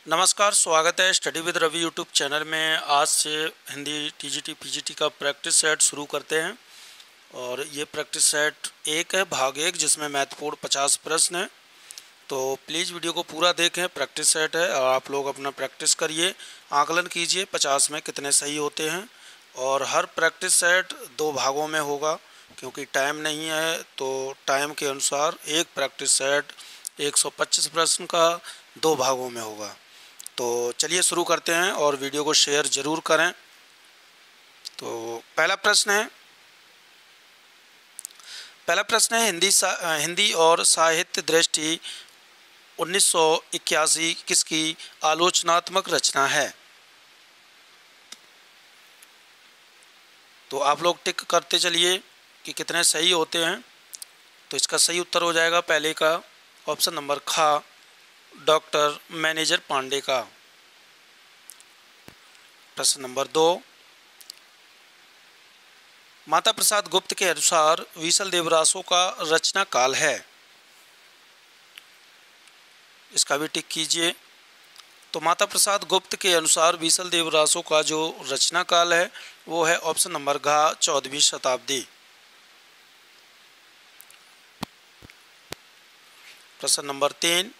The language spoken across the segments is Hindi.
नमस्कार, स्वागत है study with Ravi YouTube channel में। आज से हिंदी टीजीटी पीजीटी का प्रैक्टिस सेट शुरू करते हैं और ये प्रैक्टिस सेट एक है, भाग एक, जिसमें महत्वपूर्ण 50 प्रश्न हैं। तो प्लीज़ वीडियो को पूरा देखें। प्रैक्टिस सेट है और आप लोग अपना प्रैक्टिस करिए, आकलन कीजिए 50 में कितने सही होते हैं। और हर प्रैक्टिस सेट 2 भागों में होगा क्योंकि टाइम नहीं है, तो टाइम के अनुसार एक प्रैक्टिस सेट 125 प्रश्न का 2 भागों में होगा। तो चलिए शुरू करते हैं और वीडियो को शेयर ज़रूर करें। तो पहला प्रश्न है हिंदी और साहित्य दृष्टि 1981 किसकी आलोचनात्मक रचना है? तो आप लोग टिक करते चलिए कि कितने सही होते हैं। तो इसका सही उत्तर हो जाएगा पहले का ऑप्शन नंबर ख, डॉक्टर मैनेजर पांडे का। प्रश्न नंबर 2, माता प्रसाद गुप्त के अनुसार वीसल देवरासो का रचना काल है। इसका भी टिक कीजिए। तो माता प्रसाद गुप्त के अनुसार वीसल देवरासो का जो रचना काल है वो है ऑप्शन नंबर घ, 14वीं शताब्दी। प्रश्न नंबर 3,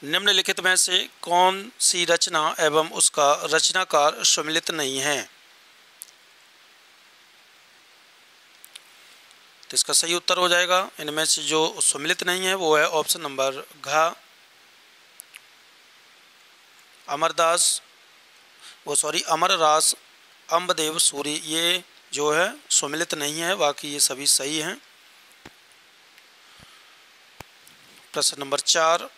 निम्नलिखित में से कौन सी रचना एवं उसका रचनाकार सम्मिलित नहीं है? तो इसका सही उत्तर हो जाएगा, इनमें से जो सम्मिलित नहीं है वो है ऑप्शन नंबर घ, अमररास अम्बदेव सूरी। ये जो है सम्मिलित नहीं है, बाकी ये सभी सही हैं। प्रश्न नंबर 4,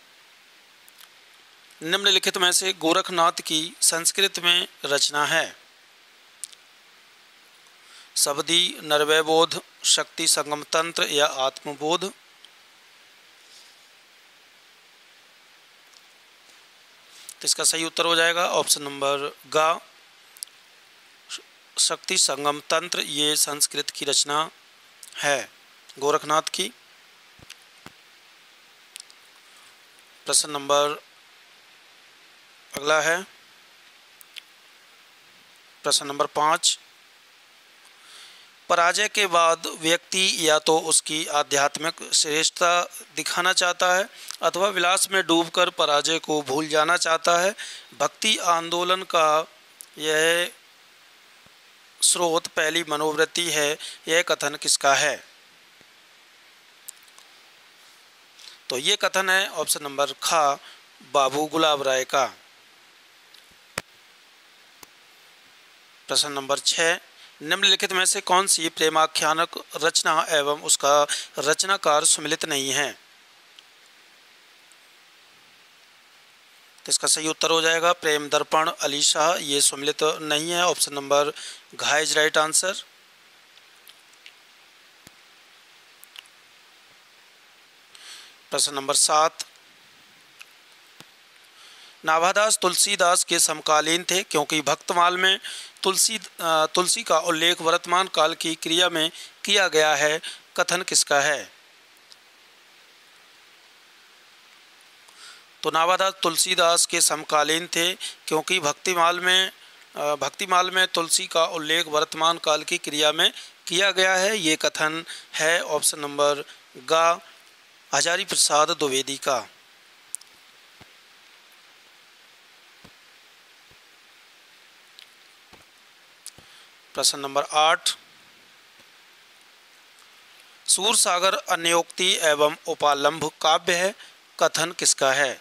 निम्नलिखित में से गोरखनाथ की संस्कृत में रचना है। शबदी, नरवैबोध, शक्ति संगम तंत्र या आत्मबोध। तो इसका सही उत्तर हो जाएगा ऑप्शन नंबर ग, शक्ति संगम तंत्र। ये संस्कृत की रचना है गोरखनाथ की। प्रश्न नंबर अगला है प्रश्न नंबर 5, पराजय के बाद व्यक्ति या तो उसकी आध्यात्मिक श्रेष्ठता दिखाना चाहता है अथवा विलास में डूबकर पराजय को भूल जाना चाहता है। भक्ति आंदोलन का यह स्रोत पहली मनोवृत्ति है। यह कथन किसका है? तो ये कथन है ऑप्शन नंबर ख, बाबू गुलाब राय का। प्रश्न नंबर 6, निम्नलिखित में से कौन सी प्रेमाख्यानक रचना एवं उसका रचनाकार सम्मिलित नहीं है? तो इसका सही उत्तर हो जाएगा प्रेम दर्पण, अली शाह। ये सम्मिलित नहीं है, ऑप्शन नंबर घ इज राइट आंसर। प्रश्न नंबर 7, नाभादास तुलसीदास के समकालीन थे क्योंकि भक्तमाल में तुलसी का उल्लेख वर्तमान काल की क्रिया में किया गया है। कथन किसका है? तो नाभादास तुलसीदास के समकालीन थे क्योंकि भक्तिमाल में तुलसी का उल्लेख वर्तमान काल की क्रिया में किया गया है। ये कथन है ऑप्शन नंबर ग, हजारी प्रसाद द्विवेदी का। प्रश्न नंबर 8, सूरसागर अन्योक्ति एवं उपालंभ काव्य है। कथन किसका है?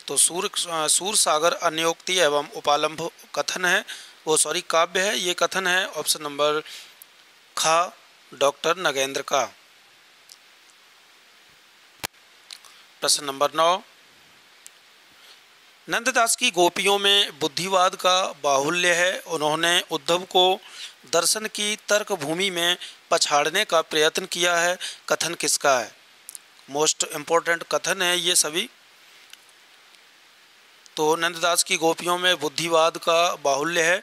तो सूरसागर अन्योक्ति एवं उपालंभ कथन है, काव्य है। ये कथन है ऑप्शन नंबर ख, डॉक्टर नगेंद्र का। प्रश्न नंबर 9, नंददास की गोपियों में बुद्धिवाद का बाहुल्य है। उन्होंने उद्धव को दर्शन की तर्क भूमि में पछाड़ने का प्रयत्न किया है। कथन किसका है? मोस्ट इम्पोर्टेंट कथन है ये सभी। तो नंददास की गोपियों में बुद्धिवाद का बाहुल्य है।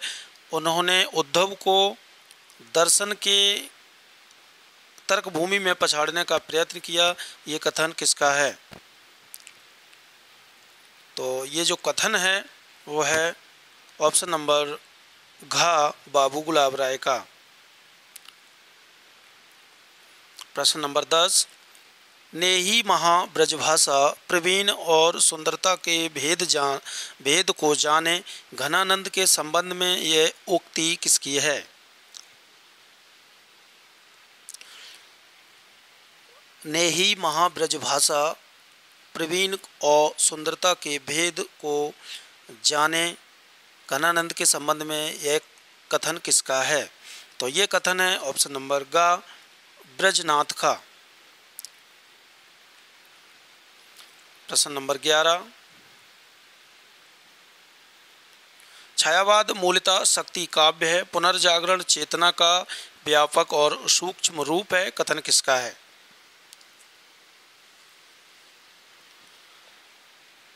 उन्होंने उद्धव को दर्शन के तर्क भूमि में पछाड़ने का प्रयत्न किया, ये कथन किसका है? तो ये जो कथन है वो है ऑप्शन नंबर घ, बाबू गुलाब राय का। प्रश्न नंबर 10, नेही महा ब्रजभाषा प्रवीण और सुंदरता के भेद को जाने, घनानंद के संबंध में यह उक्ति किसकी है? नेही महा ब्रजभाषा प्रवीण और सुंदरता के भेद को जाने, घनानंद के संबंध में यह कथन किसका है? तो ये कथन है ऑप्शन नंबर ग, ब्रजनाथ का। प्रश्न नंबर 11, छायावाद मूलतः शक्ति काव्य है, पुनर्जागरण चेतना का व्यापक और सूक्ष्म रूप है, कथन किसका है?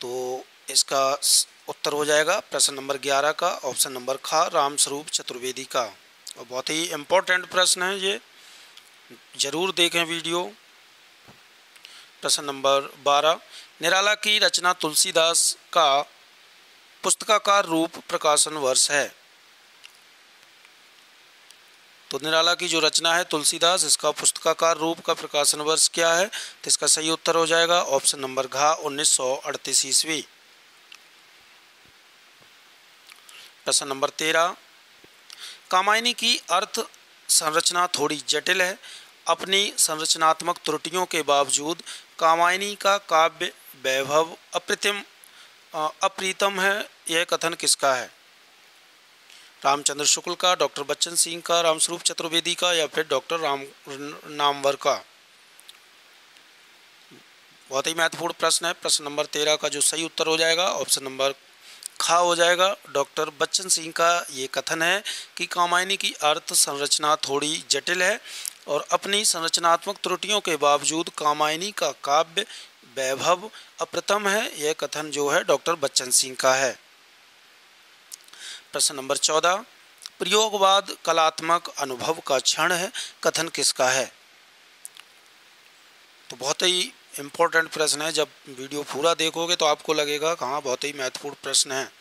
तो इसका उत्तर हो जाएगा प्रश्न नंबर 11 का ऑप्शन नंबर ख, रामस्वरूप चतुर्वेदी का। और बहुत ही इम्पोर्टेंट प्रश्न है ये, जरूर देखें वीडियो। प्रश्न नंबर 12, निराला की रचना तुलसीदास का पुस्तकाकार रूप प्रकाशन वर्ष है। तो निराला की जो रचना है तुलसीदास, इसका पुस्तकाकार रूप का प्रकाशन वर्ष क्या है? तो इसका सही उत्तर हो जाएगा ऑप्शन नंबर घ, 1938 ईस्वी। प्रश्न नंबर 13, कामायनी की अर्थ संरचना थोड़ी जटिल है, अपनी संरचनात्मक त्रुटियों के बावजूद कामायनी का काव्य वैभव अप्रीतम है, यह कथन किसका है? रामचंद्र शुक्ल का, डॉक्टर बच्चन सिंह का, रामस्वरूप चतुर्वेदी का, या फिर डॉक्टर राम नामवर का? बहुत ही महत्वपूर्ण प्रश्न है। प्रश्न नंबर 13 का जो सही उत्तर हो जाएगा ऑप्शन नंबर ख हो जाएगा, डॉक्टर बच्चन सिंह का ये कथन है कि कामायनी की अर्थ संरचना थोड़ी जटिल है और अपनी संरचनात्मक त्रुटियों के बावजूद कामायनी का काव्य वैभव अप्रतिम है, यह कथन जो है डॉक्टर बच्चन सिंह का है। प्रश्न नंबर 14, प्रयोगवाद कलात्मक अनुभव का क्षण है, कथन किसका है? तो बहुत ही इम्पोर्टेंट प्रश्न है, जब वीडियो पूरा देखोगे तो आपको लगेगा कहाँ बहुत ही महत्वपूर्ण प्रश्न है।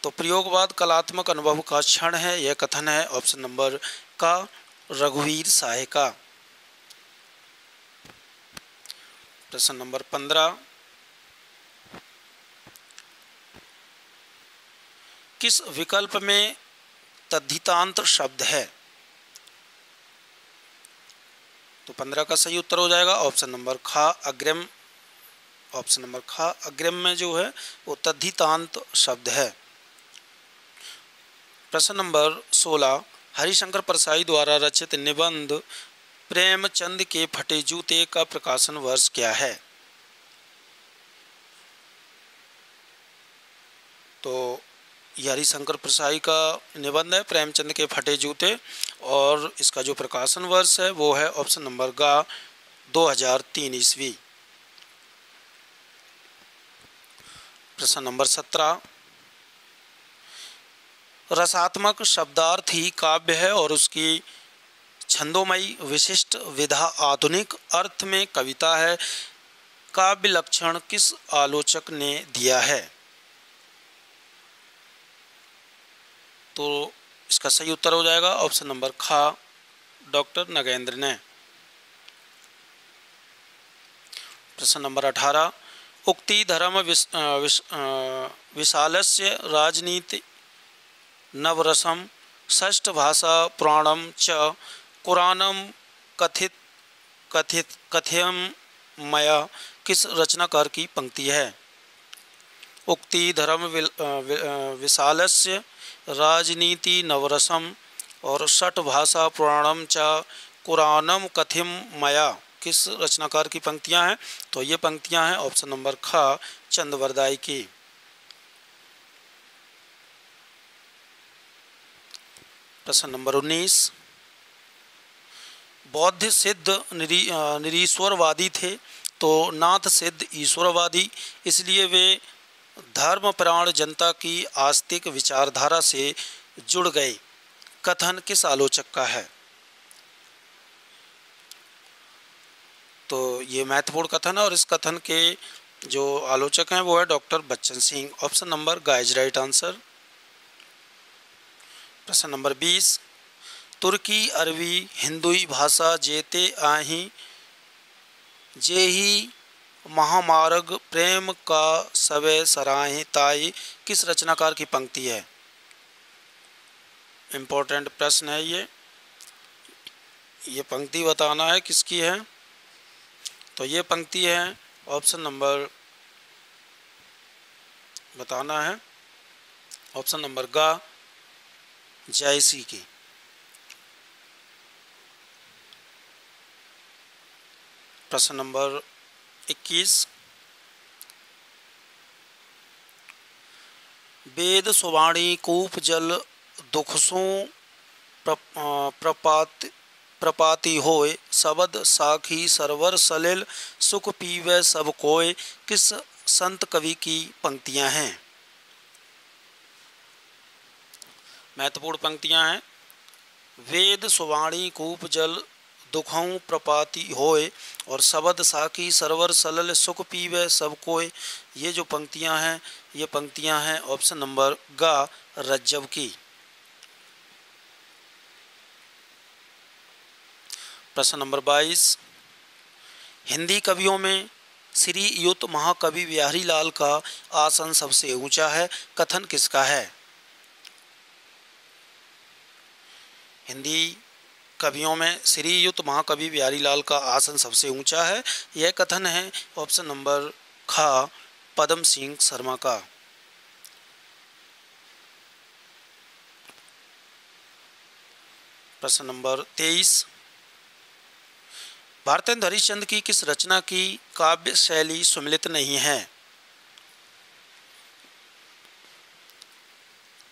तो प्रयोगवाद कलात्मक अनुभव का क्षण है, यह कथन है ऑप्शन नंबर का, रघुवीर साहे का। प्रश्न नंबर 15, किस विकल्प में तद्धितांत शब्द है? तो 15 का सही उत्तर हो जाएगा ऑप्शन नंबर ख, अग्रिम। ऑप्शन नंबर ख, अग्रिम में जो है वो तद्धितांत शब्द है। प्रश्न नंबर 16, हरिशंकर परसाई द्वारा रचित निबंध प्रेमचंद के फटे जूते का प्रकाशन वर्ष क्या है? तो ये हरिशंकर परसाई का निबंध है प्रेमचंद के फटे जूते, और इसका जो प्रकाशन वर्ष है वो है ऑप्शन नंबर ग, 2003 ईस्वी। प्रश्न नंबर 17, रसात्मक शब्दार्थ ही काव्य है और उसकी छंदोमयी विशिष्ट विधा आधुनिक अर्थ में कविता है, काव्य लक्षण किस आलोचक ने दिया है? तो इसका सही उत्तर हो जाएगा ऑप्शन नंबर ख, डॉक्टर नगेंद्र ने। प्रश्न नंबर 18, उक्ति धर्म विशालस्य राजनीति नवरसम षष्ठ भाषा पुराणम च कुरानम कथ्यम मया किस रचनाकार की पंक्ति है? उक्ति धर्म विशालस्य राजनीति नवरसम और षट भाषा पुराणम च कुरानम कथिम मया किस रचनाकार की पंक्तियां हैं? तो ये पंक्तियां हैं ऑप्शन नंबर ख, चंदवरदाई की। प्रश्न नंबर 19, बौद्ध सिद्ध निरीश्वरवादी थे तो नाथ सिद्ध ईश्वरवादी, इसलिए वे धर्मपरायण जनता की आस्तिक विचारधारा से जुड़ गए, कथन किस आलोचक का है? तो ये महत्वपूर्ण कथन है और इस कथन के जो आलोचक हैं वो है doctor Bachchan Singh. Option number ग इज राइट आंसर। प्रश्न नंबर 20, तुर्की अरबी हिंदुई भाषा जेते आही जे ही महामार्ग प्रेम का सवे सराहे ताई किस रचनाकार की पंक्ति है? इम्पोर्टेंट प्रश्न है ये पंक्ति बताना है किसकी है। तो ये पंक्ति है, ऑप्शन नंबर बताना है, ऑप्शन नंबर ग जायसी की। प्रश्न नंबर 21, वेद सुवाणी कूप जल दुखसों प्रपाति होय शबद साखी सरवर सलिल सुख पीवे सब कोय किस संत कवि की पंक्तियां हैं? महत्वपूर्ण पंक्तियां हैं। वेद सुवाणी कूप जल दुखों प्रपाति होय और शबद साखी सरवर सलल सुख पीवे सब कोय, ये जो पंक्तियां हैं ये पंक्तियां हैं ऑप्शन नंबर ग रज्जव की। प्रश्न नंबर 22, हिंदी कवियों में श्री युत महाकवि बिहारी लाल का आसन सबसे ऊंचा है, कथन किसका है? हिंदी कवियों में श्री युत महाकवि बिहारी लाल का आसन सबसे ऊंचा है, यह कथन है ऑप्शन नंबर ख पद्म सिंह शर्मा का। प्रश्न नंबर 23, भारतेंदु हरिश्चंद्र की किस रचना की काव्य शैली सुमिलित नहीं है?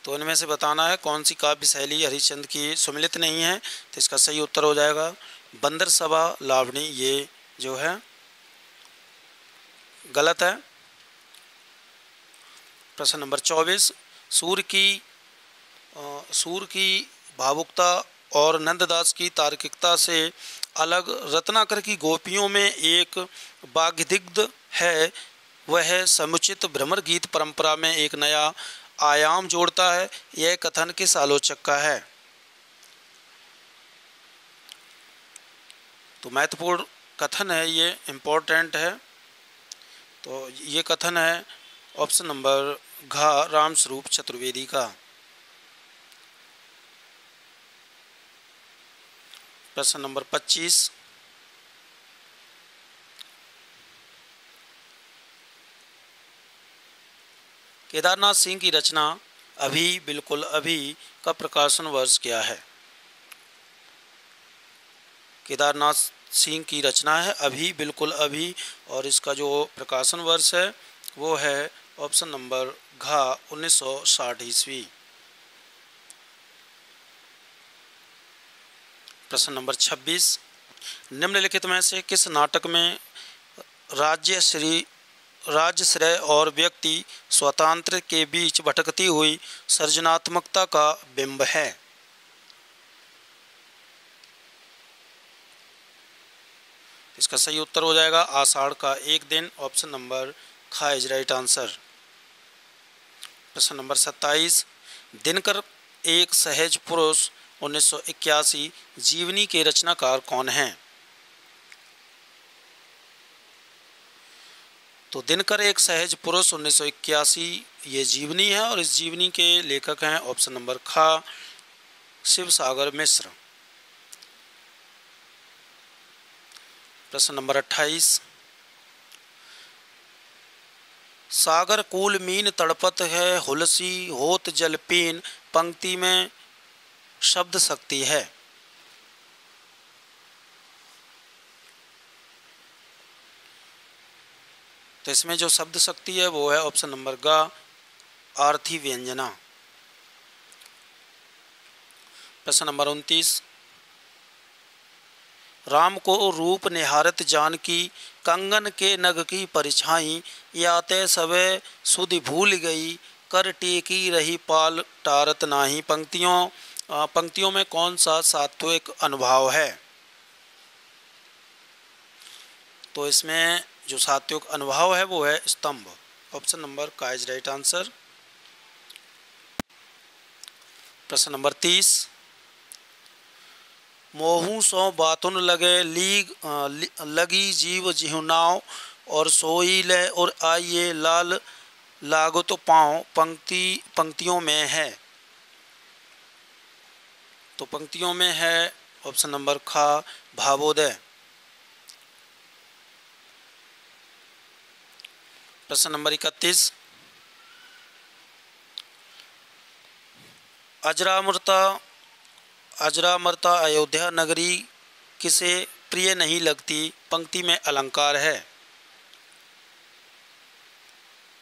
तो इनमें से बताना है कौन सी काव्य शैली हरिश्चंद्र की सुमिलित नहीं है। तो इसका सही उत्तर हो जाएगा बंदर सभा लावणी, ये जो है गलत है। प्रश्न नंबर 24, सूर की भावुकता और नंददास की तार्किकता से अलग रत्नाकर की गोपियों में एक वाग्दिग्ध है, वह समुचित भ्रमर गीत परंपरा में एक नया आयाम जोड़ता है, यह कथन किस आलोचक का है? तो महत्वपूर्ण कथन है, ये इम्पोर्टेंट है। तो ये कथन है ऑप्शन नंबर घ रामस्वरूप चतुर्वेदी का। प्रश्न नंबर 25, केदारनाथ सिंह की रचना अभी बिल्कुल अभी का प्रकाशन वर्ष क्या है? केदारनाथ सिंह की रचना है अभी बिल्कुल अभी और इसका जो प्रकाशन वर्ष है वो है ऑप्शन नंबर घ 1960 ईस्वी। प्रश्न नंबर 26, निम्नलिखित में से किस नाटक में राज्यश्रय और व्यक्ति स्वातंत्र्य के बीच भटकती हुई सृजनात्मकता का बिंब है? इसका सही उत्तर हो जाएगा आषाढ़ का एक दिन, ऑप्शन नंबर ख इज राइट आंसर। प्रश्न नंबर 27, दिनकर एक सहज पुरुष 1981 जीवनी के रचनाकार कौन हैं? तो दिनकर एक सहज पुरुष 1981 ये जीवनी है और इस जीवनी के लेखक हैं ऑप्शन नंबर ख शिवसागर मिश्र। प्रश्न नंबर 28, सागर कूल मीन तड़पत है हुलसी होत जल पीन पंक्ति में शब्द शक्ति है? तो इसमें जो शब्द शक्ति है वो है ऑप्शन नंबर ग आर्थी व्यंजना। प्रश्न नंबर 29, राम को रूप निहारत जानकी कंगन के नग की परिछाई याते सवे सुधि भूल गई कर टेकी रही पाल टारत नाही पंक्तियों में कौन सा सात्विक अनुभाव है? तो इसमें जो सात्विक अनुभाव है वो है स्तंभ। ऑप्शन नंबर का इज राइट आंसर। प्रश्न नंबर 30, मोहू सो बातुन लगे लगी जीव जिहुनाव और सोई ले और आइए लाल लागो तो पाँव पंक्तियों में है। तो पंक्तियों में है ऑप्शन नंबर खा भावोदय। प्रश्न नंबर 31, अजरामरता अयोध्या नगरी किसे प्रिय नहीं लगती, पंक्ति में अलंकार है।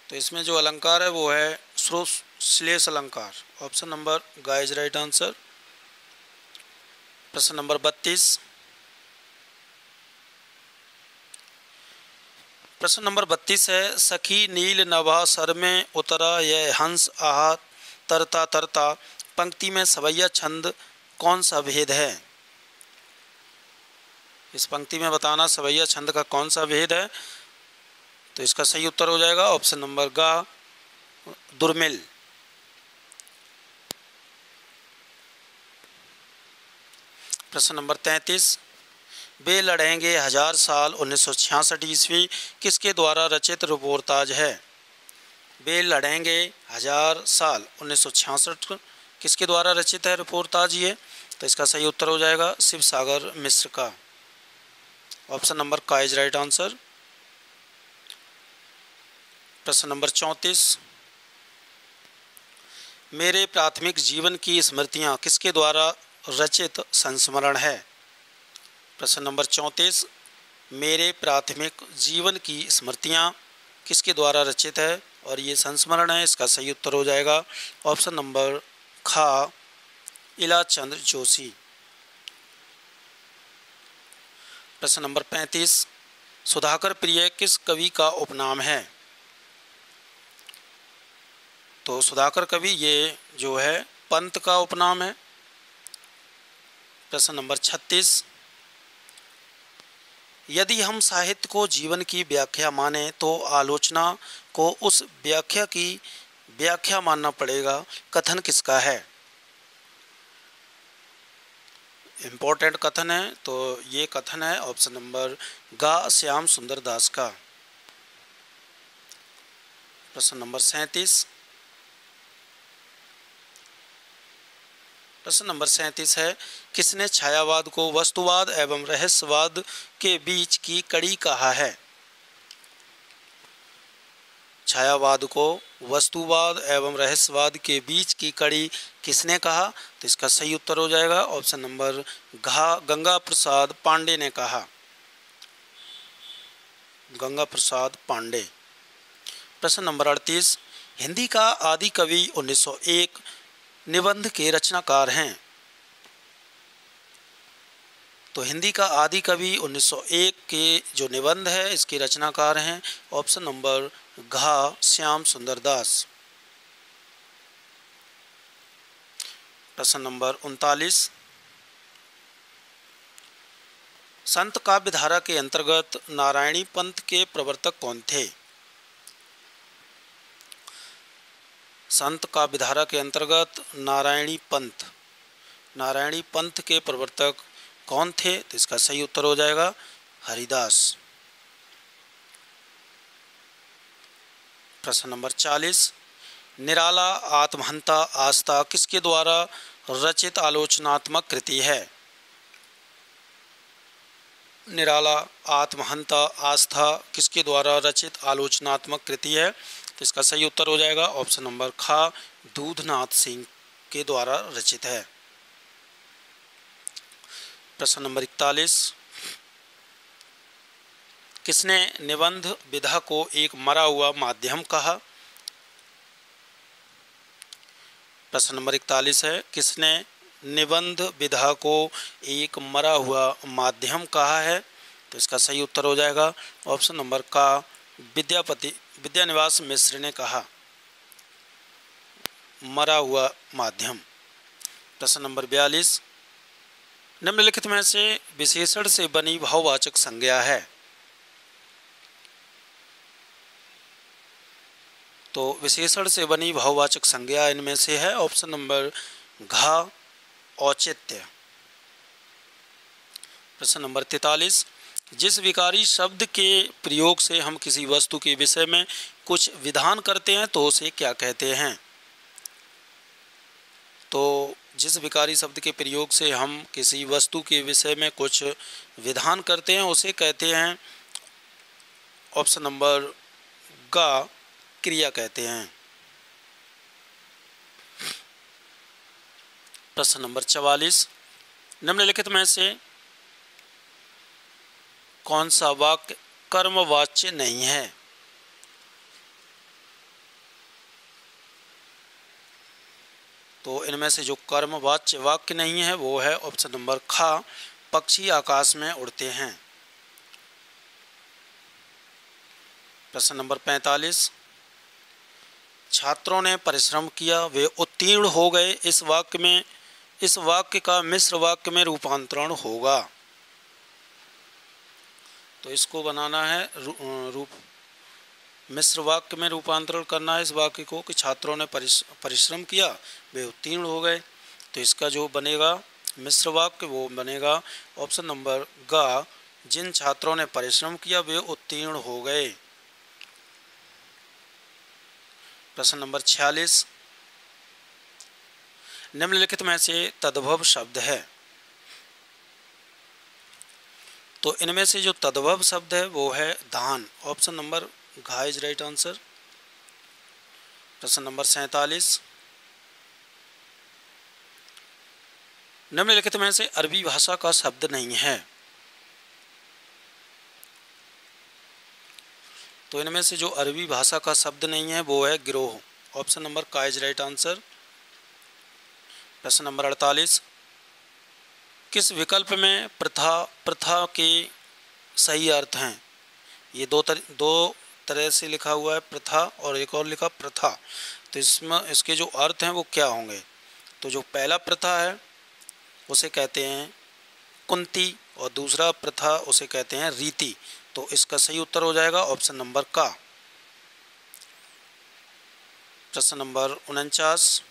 तो इसमें जो अलंकार है वो है श्लेष अलंकार। ऑप्शन नंबर गा इज राइट आंसर। प्रश्न नंबर 32, प्रश्न नंबर 32 है, सखी नील नभा सर में उतरा यह हंस आहा तरता तरता, पंक्ति में सवैया छंद कौन सा भेद है। इस पंक्ति में बताना सवैया छंद का कौन सा भेद है। तो इसका सही उत्तर हो जाएगा ऑप्शन नंबर गा दुर्मिल। प्रश्न नंबर 33, वे लड़ेंगे हजार साल 1966 ईस्वी किसके द्वारा रचित रिपोर्टाज है। वे लड़ेंगे हजार साल 1966 किसके द्वारा रचित है रिपोर्टाज ये। तो इसका सही उत्तर हो जाएगा शिव सागर मिश्र का। ऑप्शन नंबर का इज राइट आंसर। प्रश्न नंबर 34, मेरे प्राथमिक जीवन की स्मृतियाँ किसके द्वारा रचित संस्मरण है। प्रश्न नंबर 34, मेरे प्राथमिक जीवन की स्मृतियाँ किसके द्वारा रचित है और ये संस्मरण है। इसका सही उत्तर हो जाएगा ऑप्शन नंबर खा इलाचंद्र जोशी। प्रश्न नंबर 35, सुधाकर प्रिय किस कवि का उपनाम है। तो सुधाकर कवि ये जो है पंत का उपनाम है। प्रश्न नंबर 36, यदि हम साहित्य को जीवन की व्याख्या माने तो आलोचना को उस व्याख्या की व्याख्या मानना पड़ेगा, कथन किसका है। इम्पोर्टेंट कथन है। तो ये कथन है ऑप्शन नंबर गा श्याम सुंदर दास का। प्रश्न नंबर 37, प्रश्न नंबर 37 है, किसने छायावाद को वस्तुवाद एवं रहस्यवाद के बीच की कड़ी कहा है। छायावाद को वस्तुवाद एवं रहस्यवाद के बीच की कड़ी किसने कहा। तो इसका सही उत्तर हो जाएगा ऑप्शन नंबर घा गंगा प्रसाद पांडे ने कहा। गंगा प्रसाद पांडे। प्रश्न नंबर 38, हिंदी का आदि कवि 1901 निबंध के रचनाकार हैं। तो हिंदी का आदि कवि 1901 के जो निबंध है इसके रचनाकार हैं ऑप्शन नंबर घा श्याम सुंदर दास। प्रश्न नंबर 39, संत काव्यधारा के अंतर्गत नारायणी पंथ के प्रवर्तक कौन थे। संत काव्यधारा के अंतर्गत नारायणी पंथ के प्रवर्तक कौन थे। तो इसका सही उत्तर हो जाएगा हरिदास। प्रश्न नंबर 40, निराला आत्महंता आस्था किसके द्वारा रचित आलोचनात्मक कृति है। निराला आत्महंता आस्था किसके द्वारा रचित आलोचनात्मक कृति है। तो इसका सही उत्तर हो जाएगा ऑप्शन नंबर खा दूधनाथ सिंह के द्वारा रचित है। प्रश्न नंबर 41, किसने निबंध विधा को एक मरा हुआ माध्यम कहा। प्रश्न नंबर 41 है, किसने निबंध विधा को एक मरा हुआ माध्यम कहा है। तो इसका सही उत्तर हो जाएगा ऑप्शन नंबर का विद्यानिवास मिश्र ने कहा मरा हुआ माध्यम। प्रश्न नंबर 42, निम्नलिखित में से विशेषण से बनी भाववाचक संज्ञा है। तो विशेषण से बनी भाववाचक संज्ञा इनमें से है ऑप्शन नंबर घा औचित्य। प्रश्न नंबर 43, जिस विकारी शब्द के प्रयोग से हम किसी वस्तु के विषय में कुछ विधान करते हैं तो उसे क्या कहते हैं? तो जिस विकारी शब्द के प्रयोग से हम किसी वस्तु के विषय में कुछ विधान करते हैं उसे कहते हैं ऑप्शन नंबर ग क्रिया कहते हैं। प्रश्न नंबर 44, निम्नलिखित में से कौन सा वाक्य कर्मवाच्य नहीं है? तो इनमें से जो कर्मवाच्य वाक्य नहीं है वो है ऑप्शन नंबर ख, पक्षी आकाश में उड़ते हैं। प्रश्न नंबर 45, छात्रों ने परिश्रम किया वे उत्तीर्ण हो गए, इस वाक्य का मिश्र वाक्य में रूपांतरण होगा। तो इसको बनाना है मिश्र वाक्य में रूपांतरण करना है इस वाक्य को कि छात्रों ने परिश्रम किया वे उत्तीर्ण हो गए। तो इसका जो बनेगा मिश्र वाक्य वो बनेगा ऑप्शन नंबर ग, जिन छात्रों ने परिश्रम किया वे उत्तीर्ण हो गए। प्रश्न नंबर 46, निम्नलिखित में से तद्भव शब्द है। तो इनमें से जो तद्भव शब्द है वो है धान, ऑप्शन नंबर घ इज राइट आंसर। प्रश्न नंबर 47, निम्नलिखित में से अरबी भाषा का शब्द नहीं है। तो इनमें से जो अरबी भाषा का शब्द नहीं है वो है गिरोह, ऑप्शन नंबर का इज राइट आंसर। प्रश्न नंबर 48, किस विकल्प में प्रथा के सही अर्थ हैं? ये दो तरह से लिखा हुआ है प्रथा और एक और लिखा प्रथा। तो इसमें इसके जो अर्थ हैं वो क्या होंगे? तो जो पहला प्रथा है उसे कहते हैं कुंती और दूसरा प्रथा उसे कहते हैं रीति। तो इसका सही उत्तर हो जाएगा ऑप्शन नंबर का। प्रश्न नंबर 49,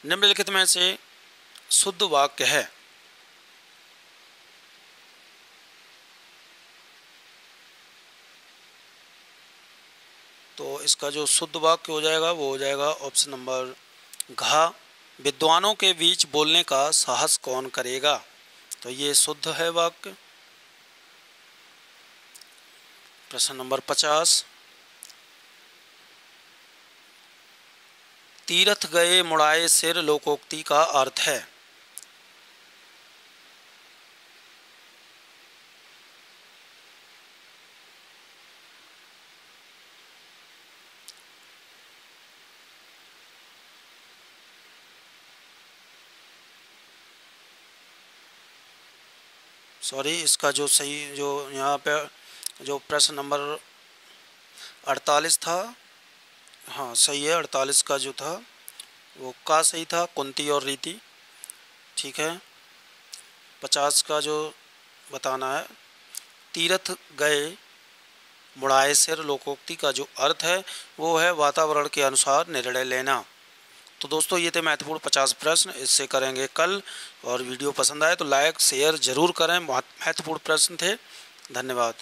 निम्नलिखित में से शुद्ध वाक्य है। तो इसका जो शुद्ध वाक्य हो जाएगा वो हो जाएगा ऑप्शन नंबर घ, विद्वानों के बीच बोलने का साहस कौन करेगा। तो ये शुद्ध है वाक्य। प्रश्न नंबर 50, तीरथ गए मुड़ाए सिर लोकोक्ति का अर्थ है। सॉरी, इसका जो सही जो यहाँ पे जो प्रश्न नंबर 48 था, हाँ सही है, 48 का जो था वो का सही था, कुंती और रीति, ठीक है। 50 का जो बताना है तीरथ गए मुड़ाए सिर लोकोक्ति का जो अर्थ है वो है वातावरण के अनुसार निर्णय लेना। तो दोस्तों ये थे महत्वपूर्ण 50 प्रश्न, इससे करेंगे कल। और वीडियो पसंद आए तो लाइक शेयर ज़रूर करें, महत्वपूर्ण प्रश्न थे। धन्यवाद।